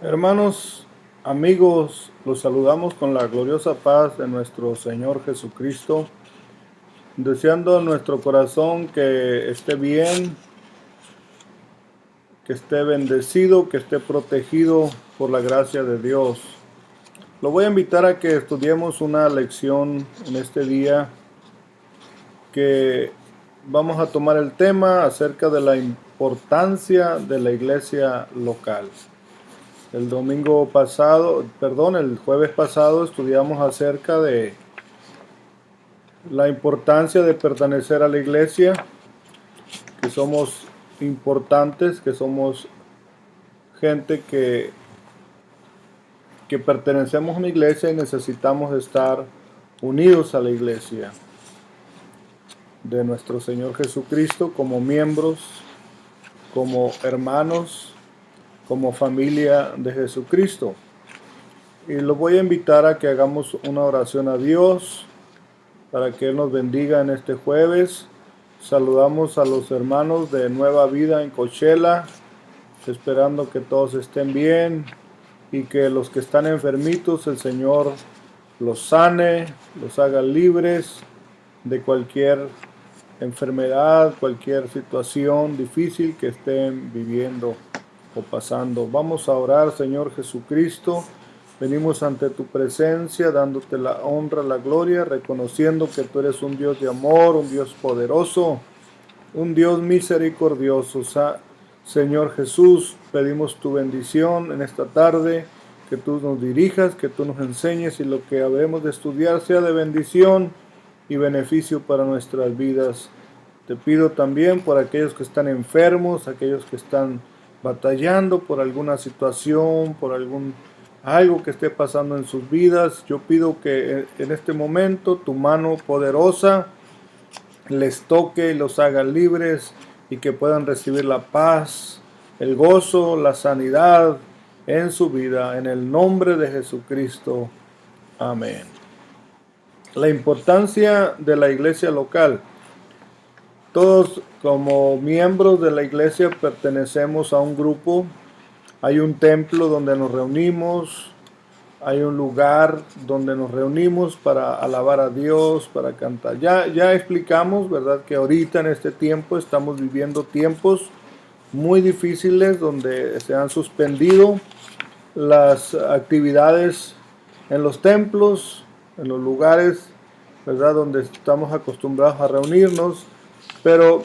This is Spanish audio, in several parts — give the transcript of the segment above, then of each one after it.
Hermanos, amigos, los saludamos con la gloriosa paz de nuestro Señor Jesucristo, deseando en nuestro corazón que esté bien, que esté bendecido, que esté protegido por la gracia de Dios. Lo voy a invitar a que estudiemos una lección en este día que vamos a tomar el tema acerca de la importancia de la iglesia local. El jueves pasado estudiamos acerca de la importancia de pertenecer a la iglesia, que somos importantes, que somos gente que pertenecemos a una iglesia y necesitamos estar unidos a la iglesia de nuestro Señor Jesucristo como miembros, como hermanos, como familia de Jesucristo. Y los voy a invitar a que hagamos una oración a Dios para que Él nos bendiga en este jueves. Saludamos a los hermanos de Nueva Vida en Coachella, esperando que todos estén bien y que los que están enfermitos el Señor los sane, los haga libres de cualquier enfermedad, cualquier situación difícil que estén viviendo o pasando. Vamos a orar. Señor Jesucristo, venimos ante tu presencia, dándote la honra, la gloria, reconociendo que tú eres un Dios de amor, un Dios poderoso, un Dios misericordioso. Señor Jesús, pedimos tu bendición en esta tarde, que tú nos dirijas, que tú nos enseñes y lo que habremos de estudiar sea de bendición y beneficio para nuestras vidas. Te pido también por aquellos que están enfermos, aquellos que están batallando por alguna situación, por algo que esté pasando en sus vidas. Yo pido que en este momento tu mano poderosa les toque y los haga libres y que puedan recibir la paz, el gozo, la sanidad en su vida, en el nombre de Jesucristo. Amén. La importancia de la iglesia local. Todos como miembros de la iglesia pertenecemos a un grupo. Hay un templo donde nos reunimos, hay un lugar donde nos reunimos para alabar a Dios, para cantar. Ya explicamos, ¿verdad?, que ahorita en este tiempo estamos viviendo tiempos muy difíciles donde se han suspendido las actividades en los templos, en los lugares, ¿verdad?, donde estamos acostumbrados a reunirnos. Pero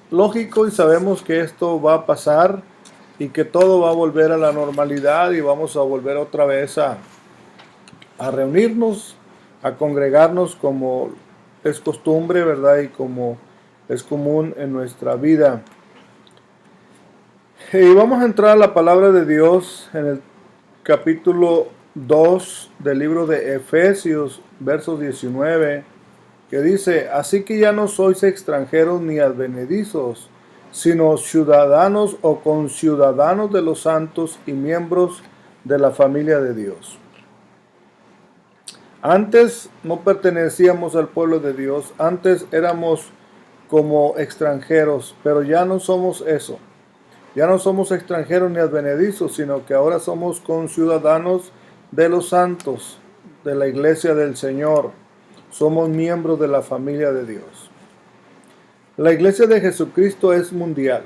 lógico, y sabemos que esto va a pasar y que todo va a volver a la normalidad y vamos a volver otra vez a reunirnos, a congregarnos como es costumbre, ¿verdad? Y como es común en nuestra vida. Y vamos a entrar a la palabra de Dios en el capítulo 2 del libro de Efesios, versos 19, que dice: así que ya no sois extranjeros ni advenedizos, sino ciudadanos o conciudadanos de los santos y miembros de la familia de Dios. Antes no pertenecíamos al pueblo de Dios, antes éramos como extranjeros, pero ya no somos eso. Ya no somos extranjeros ni advenedizos, sino que ahora somos conciudadanos de los santos, de la iglesia del Señor. Somos miembros de la familia de Dios. La iglesia de Jesucristo es mundial.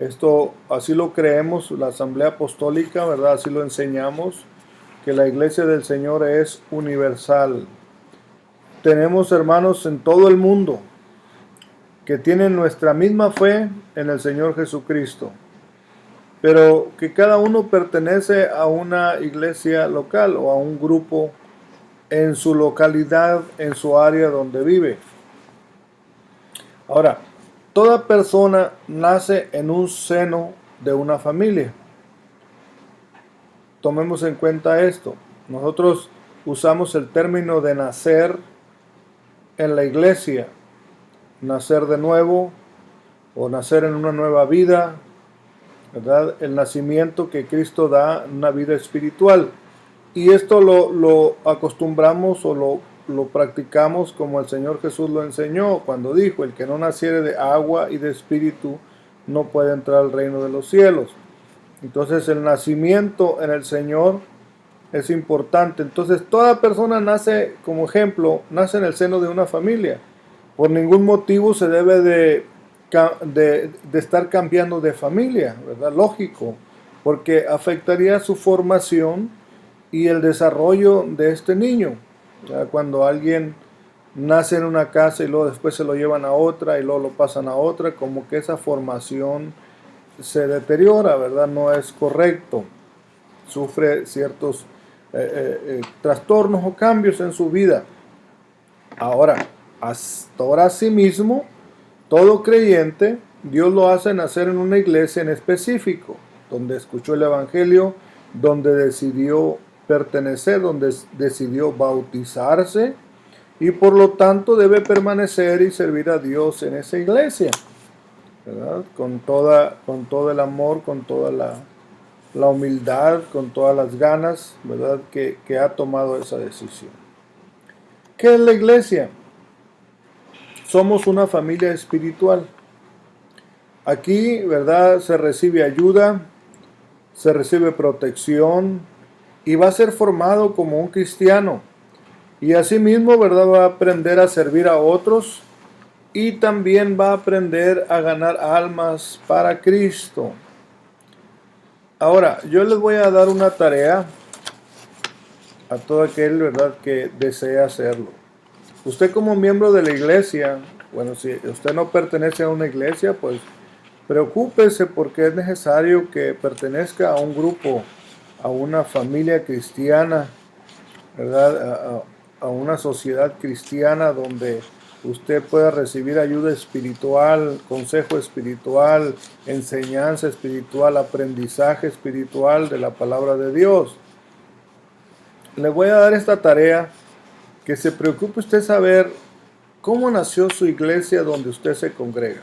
Esto así lo creemos, la Asamblea Apostólica, ¿verdad? Así lo enseñamos, que la iglesia del Señor es universal. Tenemos hermanos en todo el mundo que tienen nuestra misma fe en el Señor Jesucristo, pero que cada uno pertenece a una iglesia local o a un grupo en su localidad, en su área donde vive. Ahora, toda persona nace en un seno de una familia. Tomemos en cuenta esto. Nosotros usamos el término de nacer en la iglesia, nacer de nuevo o nacer en una nueva vida, ¿verdad? El nacimiento que Cristo da en una vida espiritual. Y esto lo acostumbramos o lo practicamos como el Señor Jesús lo enseñó cuando dijo: el que no naciere de agua y de espíritu no puede entrar al reino de los cielos. Entonces el nacimiento en el Señor es importante. Entonces toda persona nace, como ejemplo, nace en el seno de una familia. Por ningún motivo se debe de estar cambiando de familia, ¿verdad? Lógico, porque afectaría su formación y el desarrollo de este niño. ¿Verdad? Cuando alguien nace en una casa y luego después se lo llevan a otra y luego lo pasan a otra, como que esa formación se deteriora, ¿verdad? No es correcto. Sufre ciertos trastornos o cambios en su vida. Ahora, asimismo, todo creyente, Dios lo hace nacer en una iglesia en específico, donde escuchó el Evangelio, donde decidió pertenecer, donde decidió bautizarse y por lo tanto debe permanecer y servir a Dios en esa iglesia, ¿verdad? Con todo el amor, con toda la humildad, con todas las ganas, ¿verdad? Que ha tomado esa decisión. ¿Qué es la iglesia? Somos una familia espiritual. Aquí, ¿verdad? Se recibe ayuda, se recibe protección y va a ser formado como un cristiano. Y asimismo, ¿verdad? Va a aprender a servir a otros y también va a aprender a ganar almas para Cristo. Ahora, yo les voy a dar una tarea a todo aquel, ¿verdad?, que desea hacerlo. Usted como miembro de la iglesia, bueno, si usted no pertenece a una iglesia, pues preocúpese porque es necesario que pertenezca a un grupo, a una familia cristiana, ¿verdad? A una sociedad cristiana donde usted pueda recibir ayuda espiritual, consejo espiritual, enseñanza espiritual, aprendizaje espiritual de la palabra de Dios. Le voy a dar esta tarea, que se preocupe usted saber cómo nació su iglesia donde usted se congrega,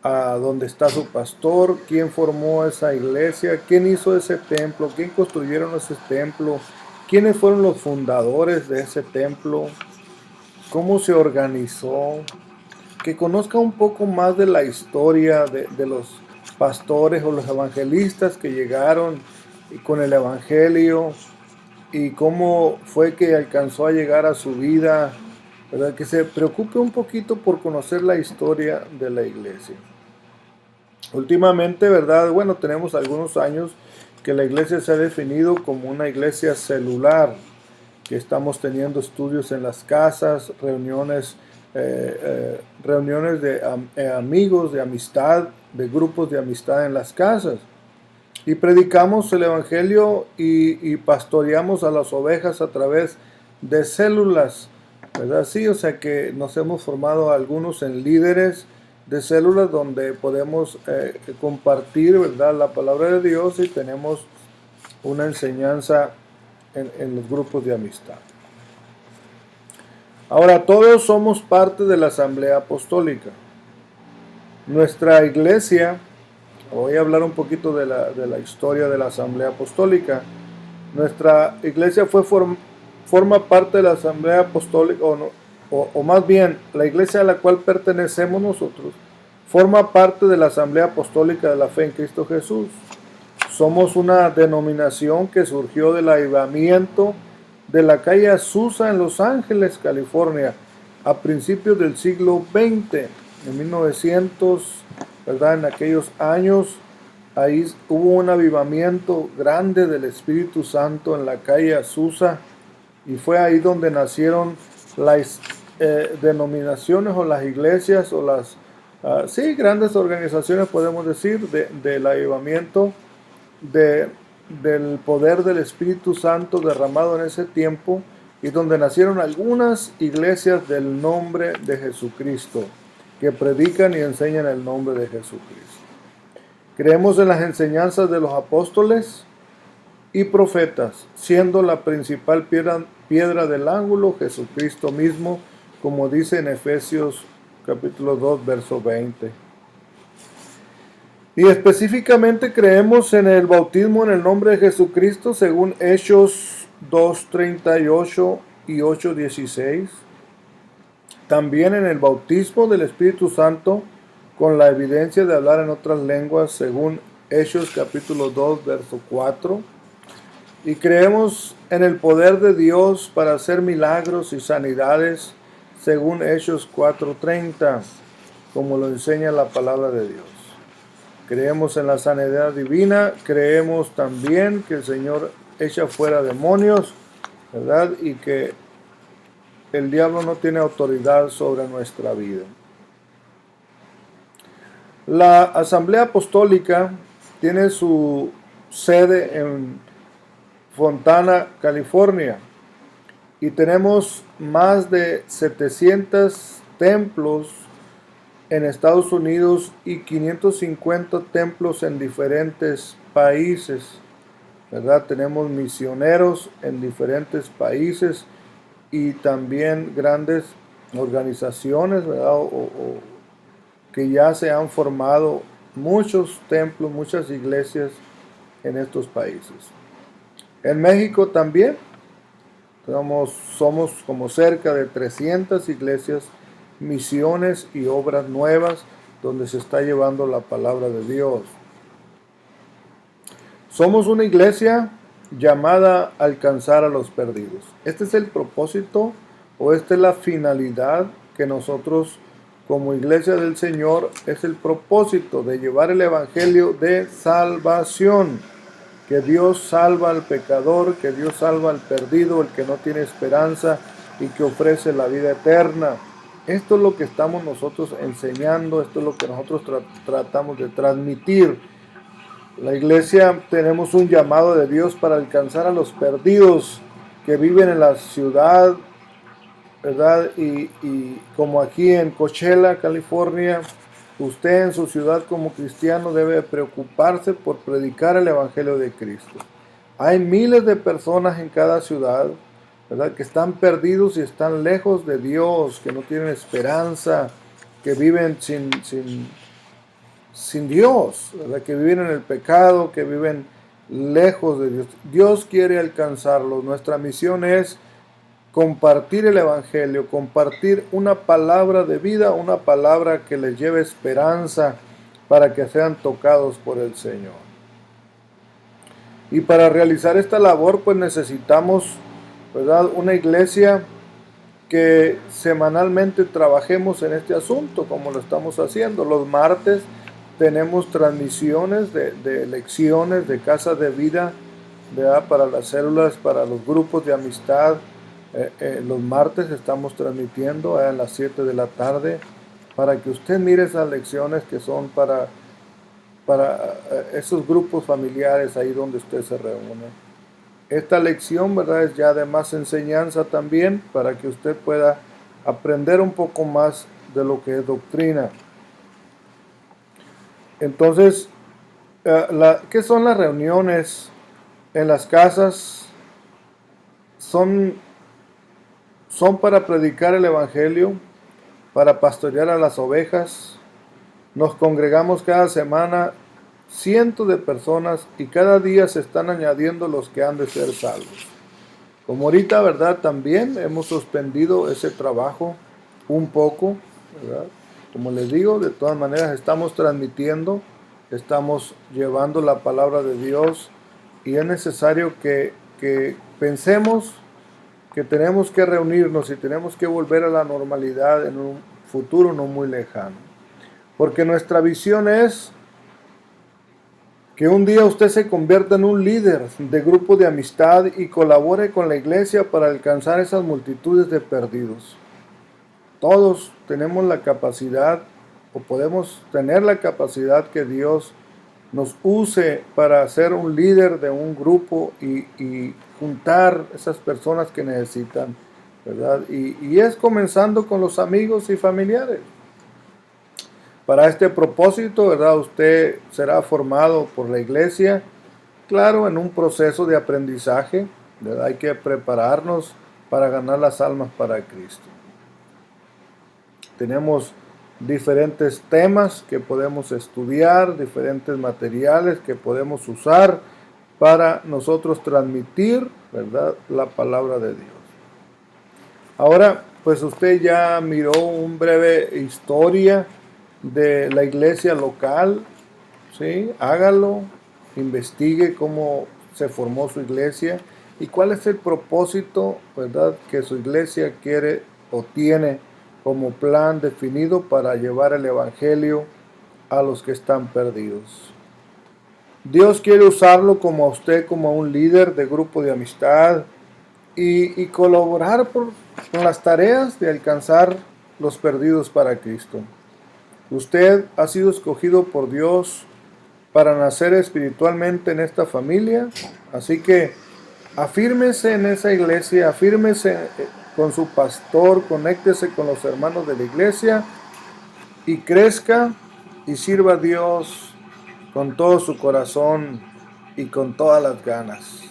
a dónde está su pastor, quién formó esa iglesia, quién hizo ese templo, quién construyeron ese templo, quiénes fueron los fundadores de ese templo, cómo se organizó, que conozca un poco más de la historia de los pastores o los evangelistas que llegaron con el evangelio y cómo fue que alcanzó a llegar a su vida, ¿verdad? Que se preocupe un poquito por conocer la historia de la iglesia. Últimamente, ¿verdad? Bueno, tenemos algunos años que la iglesia se ha definido como una iglesia celular, que estamos teniendo estudios en las casas, reuniones de amigos, de amistad, de grupos de amistad en las casas. Y predicamos el evangelio y pastoreamos a las ovejas a través de células, ¿verdad? Sí, o sea que nos hemos formado algunos en líderes de células donde podemos compartir, ¿verdad?, la palabra de Dios y tenemos una enseñanza en los grupos de amistad. Ahora, todos somos parte de la Asamblea Apostólica. Nuestra iglesia, voy a hablar un poquito de la historia de la Asamblea Apostólica. Nuestra iglesia forma parte de la Asamblea Apostólica, o más bien, la iglesia a la cual pertenecemos nosotros, forma parte de la Asamblea Apostólica de la Fe en Cristo Jesús. Somos una denominación que surgió del avivamiento de la calle Azusa en Los Ángeles, California, a principios del siglo XX, en 1900, ¿verdad? En aquellos años, ahí hubo un avivamiento grande del Espíritu Santo en la calle Azusa, y fue ahí donde nacieron las denominaciones o las iglesias o las grandes organizaciones, podemos decir, del avivamiento del poder del Espíritu Santo derramado en ese tiempo, y donde nacieron algunas iglesias del nombre de Jesucristo, que predican y enseñan el nombre de Jesucristo. Creemos en las enseñanzas de los apóstoles y profetas, siendo la principal piedra del ángulo Jesucristo mismo, como dice en Efesios capítulo 2, verso 20. Y específicamente creemos en el bautismo en el nombre de Jesucristo, según Hechos 2:38 y 8:16. También en el bautismo del Espíritu Santo, con la evidencia de hablar en otras lenguas, según Hechos capítulo 2, verso 4. Y creemos en el poder de Dios para hacer milagros y sanidades, según Hechos 4:30, como lo enseña la palabra de Dios. Creemos en la sanidad divina, creemos también que el Señor echa fuera demonios, ¿verdad? Y que el diablo no tiene autoridad sobre nuestra vida. La Asamblea Apostólica tiene su sede en Fontana, California, y tenemos más de 700 templos en Estados Unidos y 550 templos en diferentes países, ¿verdad? Tenemos misioneros en diferentes países y también grandes organizaciones, ¿verdad? Que ya se han formado muchos templos, muchas iglesias en estos países. En México también somos como cerca de 300 iglesias, misiones y obras nuevas donde se está llevando la palabra de Dios. Somos una iglesia llamada a alcanzar a los perdidos. Este es el propósito o esta es la finalidad que nosotros como iglesia del Señor es el propósito de llevar el evangelio de salvación. Que Dios salva al pecador, que Dios salva al perdido, el que no tiene esperanza y que ofrece la vida eterna. Esto es lo que estamos nosotros enseñando, esto es lo que nosotros tratamos de transmitir. La iglesia tenemos un llamado de Dios para alcanzar a los perdidos que viven en la ciudad, ¿verdad? Y como aquí en Coachella, California, usted en su ciudad como cristiano debe preocuparse por predicar el Evangelio de Cristo. Hay miles de personas en cada ciudad, ¿verdad? Que están perdidos y están lejos de Dios, que no tienen esperanza, que viven sin Dios, ¿verdad? Que viven en el pecado, que viven lejos de Dios. Dios quiere alcanzarlos. Nuestra misión es compartir el Evangelio, compartir una palabra de vida, una palabra que les lleve esperanza para que sean tocados por el Señor. Y para realizar esta labor, pues necesitamos, ¿verdad?, una iglesia que semanalmente trabajemos en este asunto, como lo estamos haciendo. Los martes tenemos transmisiones de lecciones de Casa de Vida, ¿verdad?, para las células, para los grupos de amistad. Los martes estamos transmitiendo a las 7 de la tarde para que usted mire esas lecciones que son para esos grupos familiares ahí donde usted se reúne. Esta lección, ¿verdad?, es ya de más enseñanza también para que usted pueda aprender un poco más de lo que es doctrina. Entonces, ¿qué son las reuniones en las casas? Son para predicar el Evangelio, para pastorear a las ovejas. Nos congregamos cada semana cientos de personas y cada día se están añadiendo los que han de ser salvos. Como ahorita, ¿verdad?, también hemos suspendido ese trabajo un poco, ¿verdad? Como les digo, de todas maneras estamos transmitiendo, estamos llevando la palabra de Dios y es necesario que pensemos que tenemos que reunirnos y tenemos que volver a la normalidad en un futuro no muy lejano. Porque nuestra visión es que un día usted se convierta en un líder de grupo de amistad y colabore con la iglesia para alcanzar esas multitudes de perdidos. Todos tenemos la capacidad o podemos tener la capacidad que Dios nos use para ser un líder de un grupo y juntar esas personas que necesitan, ¿verdad? Y es comenzando con los amigos y familiares. Para este propósito, ¿verdad?, usted será formado por la iglesia, claro, en un proceso de aprendizaje, ¿verdad? Hay que prepararnos para ganar las almas para Cristo. Tenemos diferentes temas que podemos estudiar, diferentes materiales que podemos usar para nosotros transmitir, ¿verdad?, la palabra de Dios. Ahora, pues usted ya miró una breve historia de la iglesia local ¿sí? Hágalo, investigue cómo se formó su iglesia y cuál es el propósito, ¿verdad?, que su iglesia quiere o tiene como plan definido para llevar el evangelio a los que están perdidos. Dios quiere usarlo como a usted, como a un líder de grupo de amistad y colaborar con las tareas de alcanzar los perdidos para Cristo. Usted ha sido escogido por Dios para nacer espiritualmente en esta familia, así que afírmese en esa iglesia, afírmese con su pastor, conéctese con los hermanos de la iglesia y crezca y sirva a Dios con todo su corazón y con todas las ganas.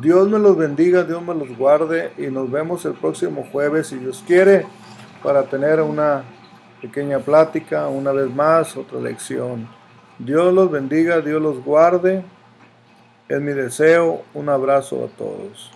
Dios me los bendiga, Dios me los guarde y nos vemos el próximo jueves, si Dios quiere, para tener una pequeña plática, una vez más, otra lección. Dios los bendiga, Dios los guarde. Es mi deseo. Un abrazo a todos.